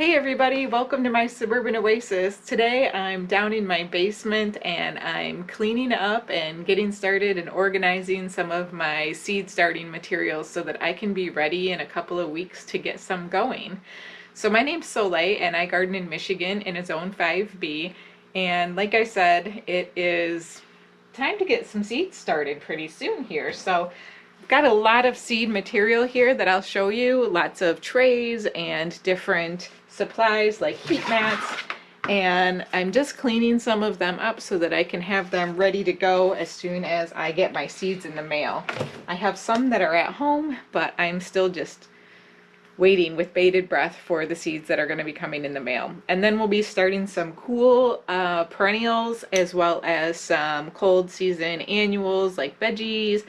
Hey everybody, welcome to my Suburban Oasis. Today I'm down in my basement and I'm cleaning up and getting started and organizing some of my seed starting materials so that I can be ready in a couple of weeks to get some going. So my name's Soleil and I garden in Michigan in a Zone 5B, and like I said, it is time to get some seeds started pretty soon here. So I've got a lot of seed material here that I'll show you, lots of trays and different supplies like heat mats, and I'm just cleaning some of them up so that I can have them ready to go as soon as I get my seeds in the mail. I have some that are at home, but I'm still just waiting with bated breath for the seeds that are going to be coming in the mail. And then we'll be starting some cool perennials as well as some cold season annuals like veggies,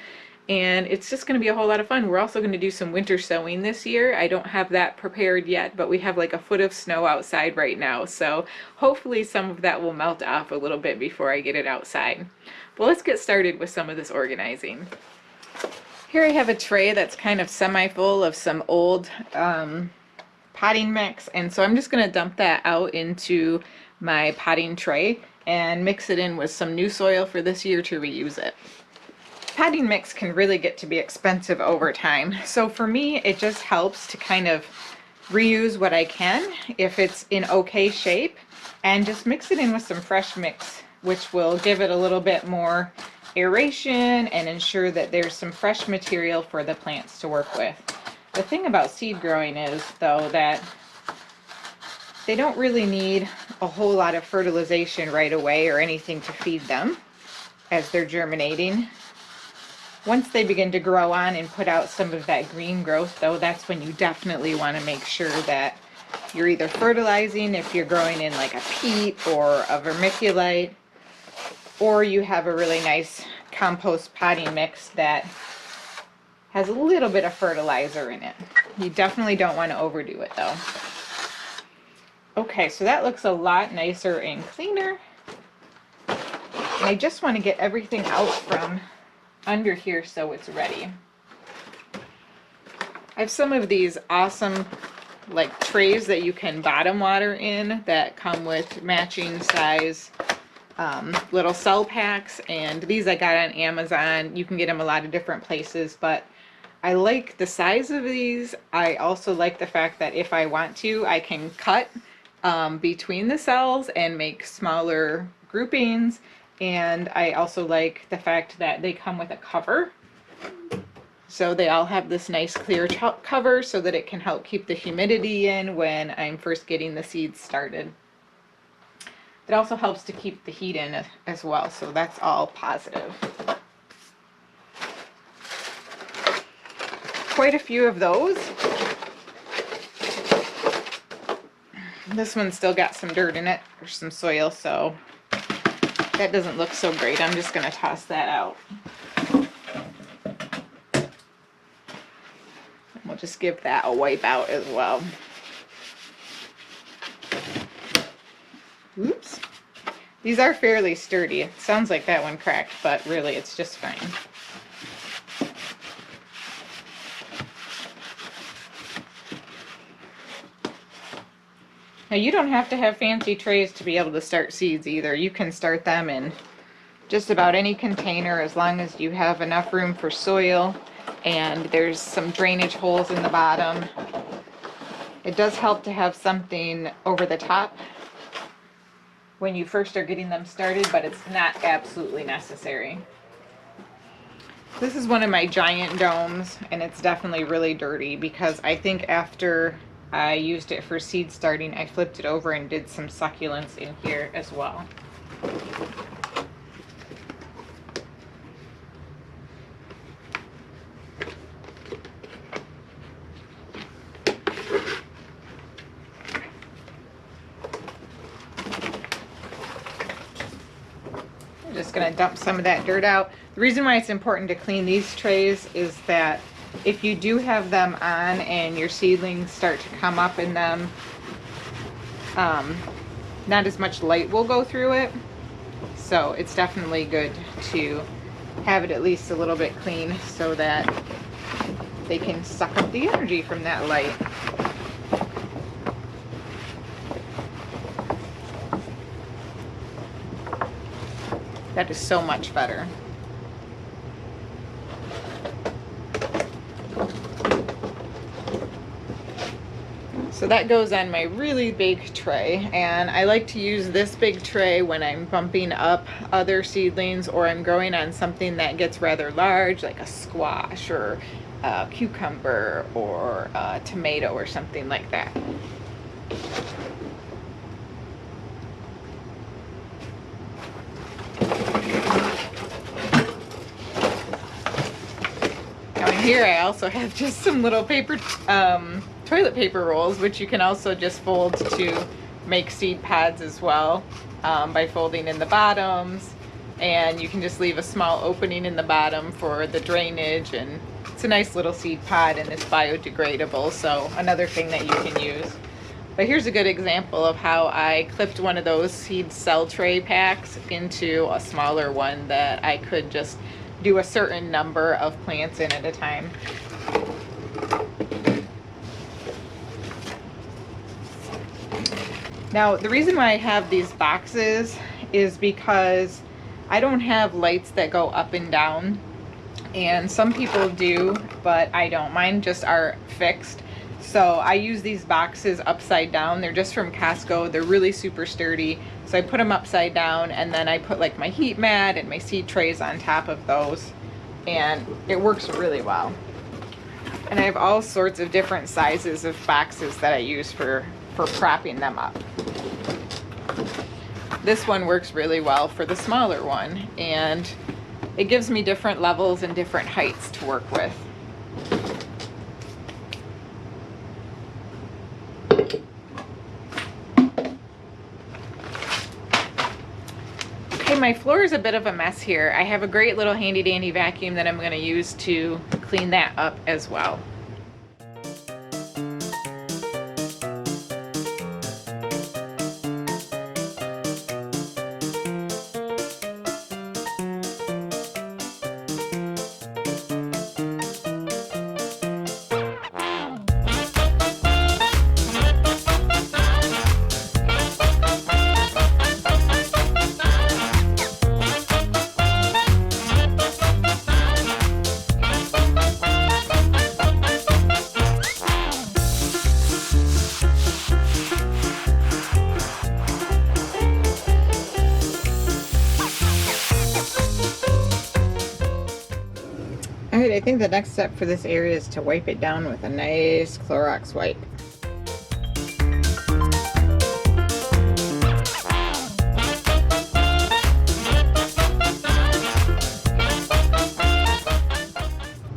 and it's just going to be a whole lot of fun. We're also going to do some winter sowing this year. I don't have that prepared yet, but we have like a foot of snow outside right now, so hopefully some of that will melt off a little bit before I get it outside. Well, let's get started with some of this organizing. Here I have a tray that's kind of semi-full of some old potting mix, and so I'm just going to dump that out into my potting tray and mix it in with some new soil for this year to reuse it. Potting mix can really get to be expensive over time, so for me it just helps to kind of reuse what I can if it's in okay shape and just mix it in with some fresh mix, which will give it a little bit more aeration and ensure that there's some fresh material for the plants to work with. The thing about seed growing is, though, that they don't really need a whole lot of fertilization right away or anything to feed them as they're germinating. Once they begin to grow on and put out some of that green growth, though, that's when you definitely want to make sure that you're either fertilizing if you're growing in like a peat or a vermiculite, or you have a really nice compost potting mix that has a little bit of fertilizer in it. You definitely don't want to overdo it, though. Okay, so that looks a lot nicer and cleaner. And I just want to get everything out from under here so it's ready. I have some of these awesome like trays that you can bottom water in that come with matching size little cell packs, and these I got on Amazon. You can get them a lot of different places, but I like the size of these. I also like the fact that if I want to, I can cut between the cells and make smaller groupings. And I also like the fact that they come with a cover. So they all have this nice clear cover so that it can help keep the humidity in when I'm first getting the seeds started. It also helps to keep the heat in as well, so that's all positive. Quite a few of those. This one's still got some dirt in it, or some soil, so that doesn't look so great. I'm just going to toss that out. We'll just give that a wipe out as well. Oops. These are fairly sturdy. It sounds like that one cracked, but really it's just fine. Now, you don't have to have fancy trays to be able to start seeds either. You can start them in just about any container as long as you have enough room for soil and there's some drainage holes in the bottom. It does help to have something over the top when you first are getting them started, but it's not absolutely necessary. This is one of my giant domes, and it's definitely really dirty because I think after I used it for seed starting, I flipped it over and did some succulents in here as well. I'm just going to dump some of that dirt out. The reason why it's important to clean these trays is that if you do have them on and your seedlings start to come up in them, not as much light will go through it. So it's definitely good to have it at least a little bit clean so that they can suck up the energy from that light. That is so much better. So that goes on my really big tray, and I like to use this big tray when I'm bumping up other seedlings or I'm growing on something that gets rather large, like a squash or a cucumber or a tomato or something like that. Now in here I also have just some little paper toilet paper rolls, which you can also just fold to make seed pods as well, by folding in the bottoms, and you can just leave a small opening in the bottom for the drainage, and it's a nice little seed pod and it's biodegradable, so another thing that you can use. But here's a good example of how I clipped one of those seed cell tray packs into a smaller one that I could just do a certain number of plants in at a time. Now, the reason why I have these boxes is because I don't have lights that go up and down, and some people do, but I don't. Mine just are fixed. So I use these boxes upside down. They're just from Costco. They're really super sturdy. So I put them upside down, and then I put like my heat mat and my seed trays on top of those, and it works really well. And I have all sorts of different sizes of boxes that I use for propping them up. This one works really well for the smaller one, and it gives me different levels and different heights to work with. Okay, my floor is a bit of a mess here. I have a great little handy dandy vacuum that I'm going to use to clean that up as well. Alright, I think the next step for this area is to wipe it down with a nice Clorox wipe.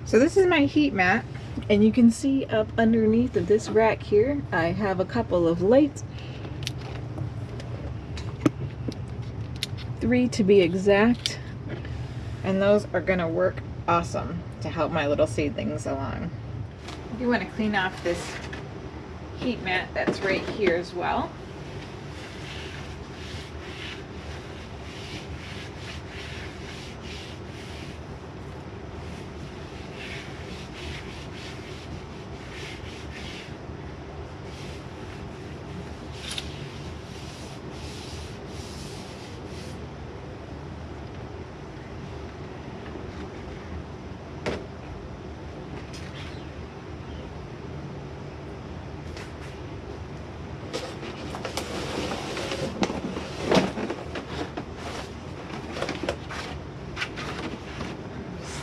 So this is my heat mat, and you can see up underneath of this rack here, I have a couple of lights. 3 to be exact, and those are going to work awesome to help my little seedlings along. I do want to clean off this heat mat that's right here as well.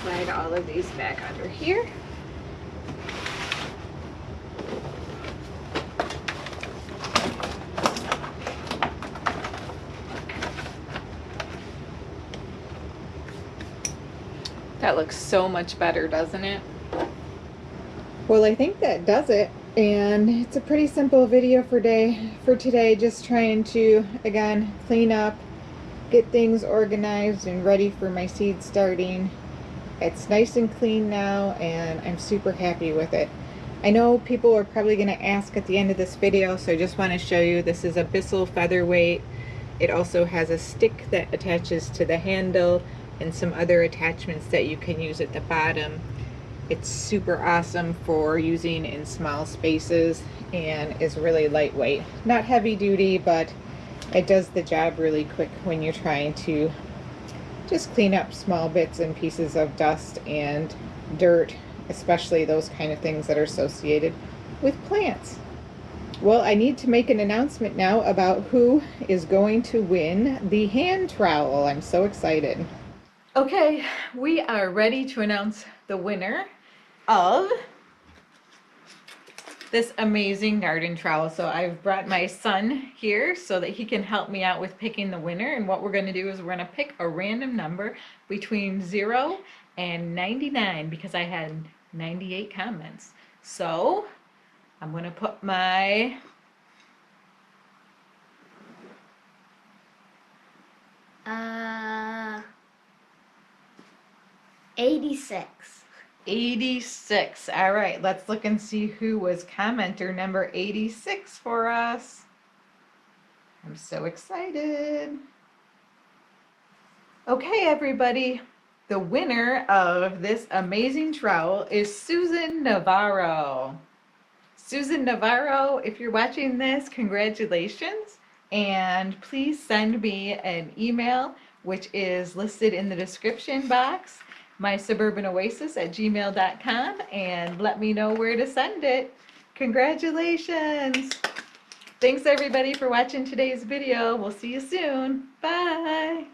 Slide all of these back under here. That looks so much better, doesn't it? Well, I think that does it. And it's a pretty simple video for today, just trying to, again, clean up, get things organized and ready for my seed starting. It's nice and clean now, and I'm super happy with it. I know people are probably going to ask at the end of this video, so I just want to show you this is a Bissell featherweight. It also has a stick that attaches to the handle and some other attachments that you can use at the bottom. It's super awesome for using in small spaces and is really lightweight. Not heavy duty, but it does the job really quick when you're trying to just clean up small bits and pieces of dust and dirt, especially those kind of things that are associated with plants. Well, I need to make an announcement now about who is going to win the hand trowel. I'm so excited. Okay, we are ready to announce the winner of this amazing garden trowel. So I've brought my son here so that he can help me out with picking the winner. And what we're going to do is we're going to pick a random number between 0 and 99 because I had 98 comments. So I'm going to put my 86. 86. All right, let's look and see who was commenter number 86 for us. I'm so excited. Okay, everybody, the winner of this amazing trowel is Susan Navarro. Susan Navarro, if you're watching this, congratulations. And please send me an email, which is listed in the description box, mysuburbanoasis@gmail.com, and let me know where to send it. Congratulations. Thanks everybody for watching today's video. We'll see you soon. Bye.